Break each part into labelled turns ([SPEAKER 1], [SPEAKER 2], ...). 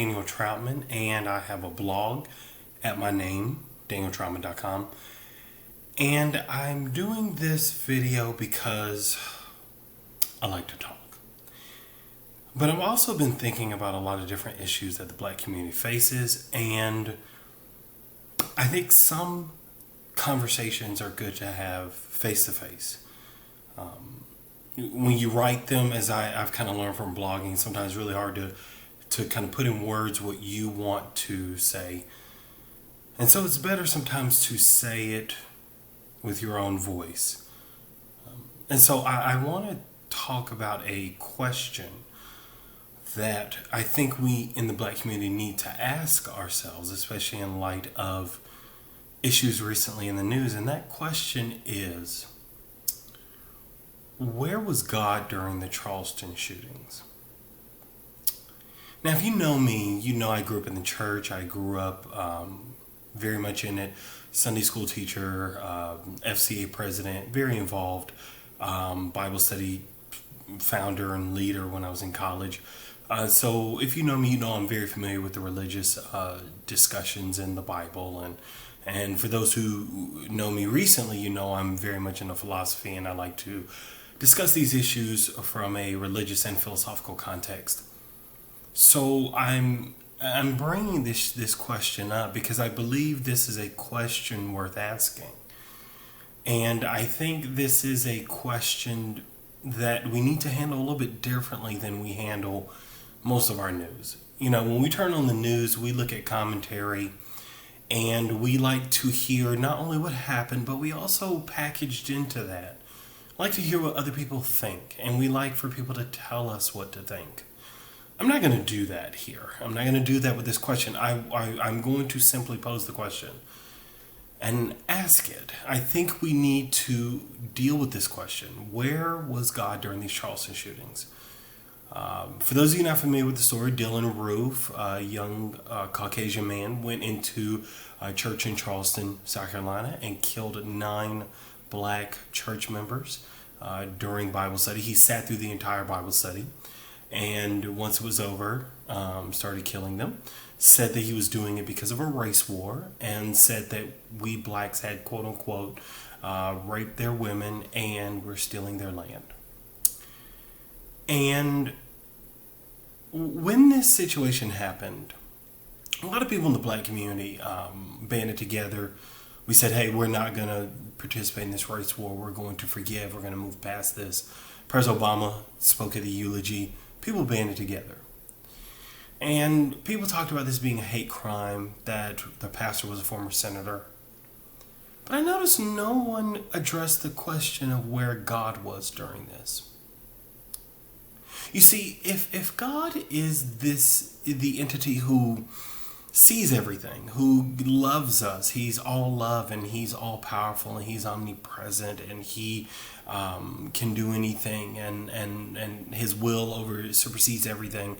[SPEAKER 1] Daniel Troutman, and I have a blog at my name, danieltroutman.com. And I'm doing this video because I like to talk. But I've also been thinking about a lot of different issues that the black community faces, and I think some conversations are good to have face to face. When you write them, as I've kind of learned from blogging, sometimes it's really hard to kind of put in words what you want to say. And so it's better sometimes to say it with your own voice. And so I want to talk about a question that I think we in the black community need to ask ourselves, especially in light of issues recently in the news. And that question is, where was God during the Charleston shootings? Now, if you know me, you know I grew up in the church. I grew up very much in it. Sunday school teacher, FCA president, very involved, Bible study founder and leader when I was in college. So if you know me, you know I'm very familiar with the religious discussions in the Bible. And for those who know me recently, you know I'm very much into philosophy, and I like to discuss these issues from a religious and philosophical context. So I'm bringing this question up because I believe this is a question worth asking. And I think this is a question that we need to handle a little bit differently than we handle most of our news. You know, when we turn on the news, we look at commentary and we like to hear not only what happened, but we also packaged into that like to hear what other people think, and we like for people to tell us what to think. I'm not going to do that here. I'm not going to do that with this question. I'm going to simply pose the question and ask it. I think we need to deal with this question. Where was God during these Charleston shootings? For those of you not familiar with the story, Dylann Roof, a young Caucasian man, went into a church in Charleston, South Carolina, and killed 9 black church members during Bible study. He sat through the entire Bible study, and once it was over, started killing them. Said that he was doing it because of a race war, and said that we blacks had, quote unquote, raped their women and were stealing their land. And when this situation happened, a lot of people in the black community banded together. We said, hey, we're not going to participate in this race war. We're going to forgive. We're going to move past this. President Obama spoke at the eulogy. People banded together. And people talked about this being a hate crime, that the pastor was a former senator. But I noticed no one addressed the question of where God was during this. You see, if God is the entity who sees everything, who loves us, he's all love and he's all powerful and he's omnipresent and he can do anything and his will supersedes everything.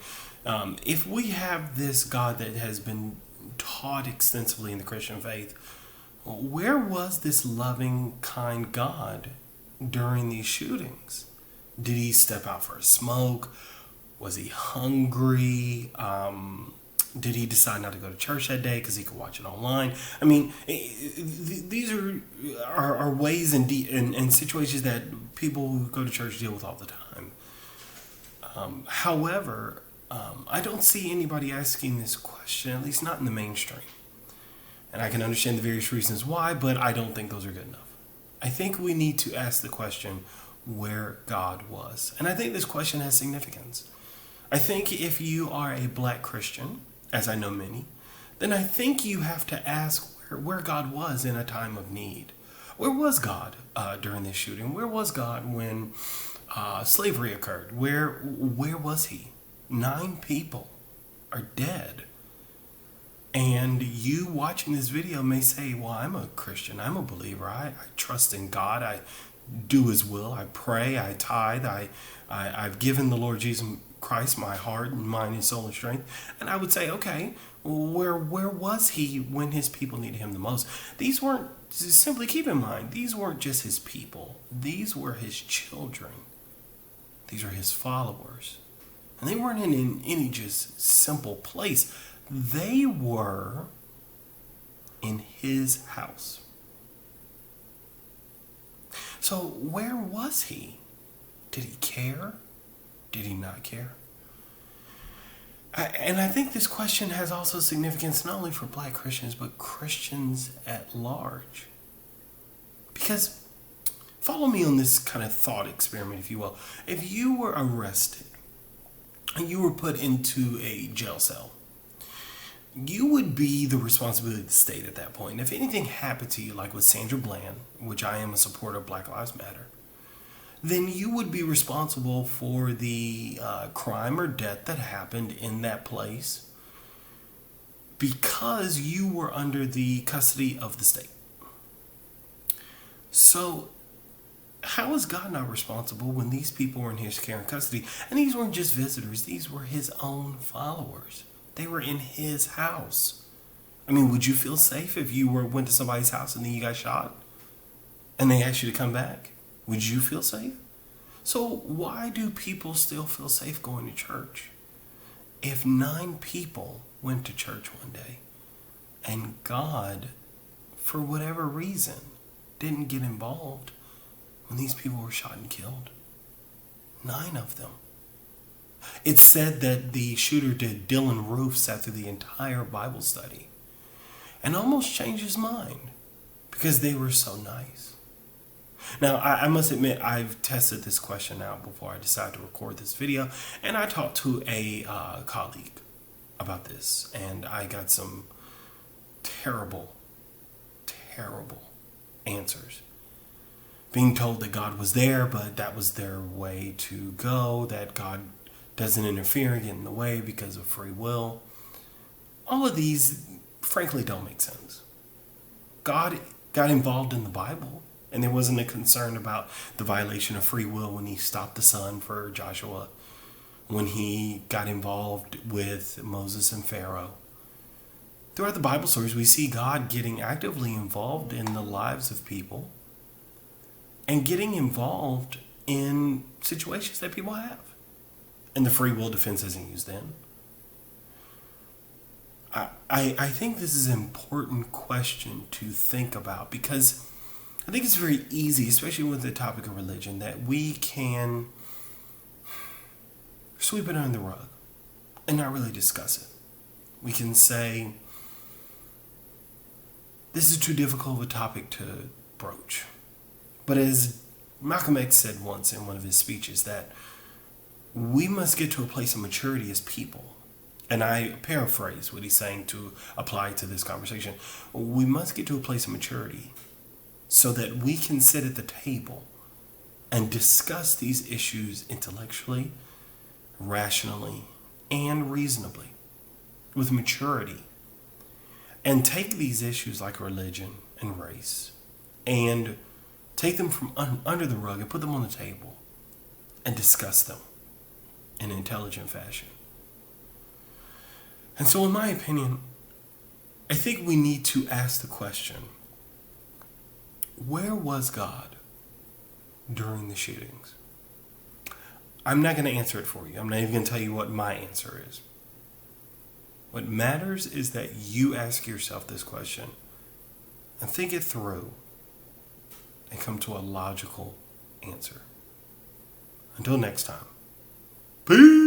[SPEAKER 1] If we have this God that has been taught extensively in the Christian faith, where was this loving, kind God during these shootings? Did he step out for a smoke? Was he hungry? Did he decide not to go to church that day because he could watch it online? I mean, these are ways and situations that people who go to church deal with all the time. However, I don't see anybody asking this question, at least not in the mainstream. And I can understand the various reasons why, but I don't think those are good enough. I think we need to ask the question where God was. And I think this question has significance. I think if you are a black Christian, as I know many, then I think you have to ask where God was in a time of need. Where was God during this shooting? Where was God when slavery occurred? Where was he? 9 people are dead. And you watching this video may say, well, I'm a Christian. I'm a believer. I trust in God. I do his will. I pray. I tithe. I've given the Lord Jesus Christ my heart and mind and soul and strength. And I would say, okay, where was he when his people needed him the most? These weren't, simply keep in mind, these weren't just his people. These were his children. These are his followers. And they weren't in any just simple place. They were in his house. So where was he? Did he care? Did he not care? And I think this question has also significance not only for black Christians, but Christians at large. Because, follow me on this kind of thought experiment, if you will. If you were arrested and you were put into a jail cell, you would be the responsibility of the state at that point. And if anything happened to you, like with Sandra Bland, which I am a supporter of Black Lives Matter, then you would be responsible for the crime or death that happened in that place because you were under the custody of the state. So how is God not responsible when these people were in his care and custody? And these weren't just visitors. These were his own followers. They were in his house. I mean, would you feel safe if you went to somebody's house and then you got shot and they asked you to come back? Would you feel safe? So why do people still feel safe going to church? If 9 people went to church one day and God, for whatever reason, didn't get involved when these people were shot and killed. 9 of them. It's said that the shooter did Dylann Roof sat through the entire Bible study and almost changed his mind because they were so nice. Now, I must admit, I've tested this question out before I decided to record this video, and I talked to a colleague about this, and I got some terrible, terrible answers. Being told that God was there, but that was their way to go, that God doesn't interfere and get in the way because of free will. All of these, frankly, don't make sense. God got involved in the Bible, and there wasn't a concern about the violation of free will when he stopped the sun for Joshua, when he got involved with Moses and Pharaoh. Throughout the Bible stories, we see God getting actively involved in the lives of people and getting involved in situations that people have. And the free will defense isn't used then. I think this is an important question to think about because I think it's very easy, especially with the topic of religion, that we can sweep it under the rug and not really discuss it. We can say, this is too difficult of a topic to broach. But as Malcolm X said once in one of his speeches, that we must get to a place of maturity as people. And I paraphrase what he's saying to apply to this conversation. We must get to a place of maturity so that we can sit at the table and discuss these issues intellectually, rationally, and reasonably, with maturity. And take these issues like religion and race and take them from under the rug and put them on the table and discuss them in an intelligent fashion. And so in my opinion, I think we need to ask the question, where was God during the shootings? I'm not going to answer it for you. I'm not even going to tell you what my answer is. What matters is that you ask yourself this question and think it through and come to a logical answer. Until next time, peace.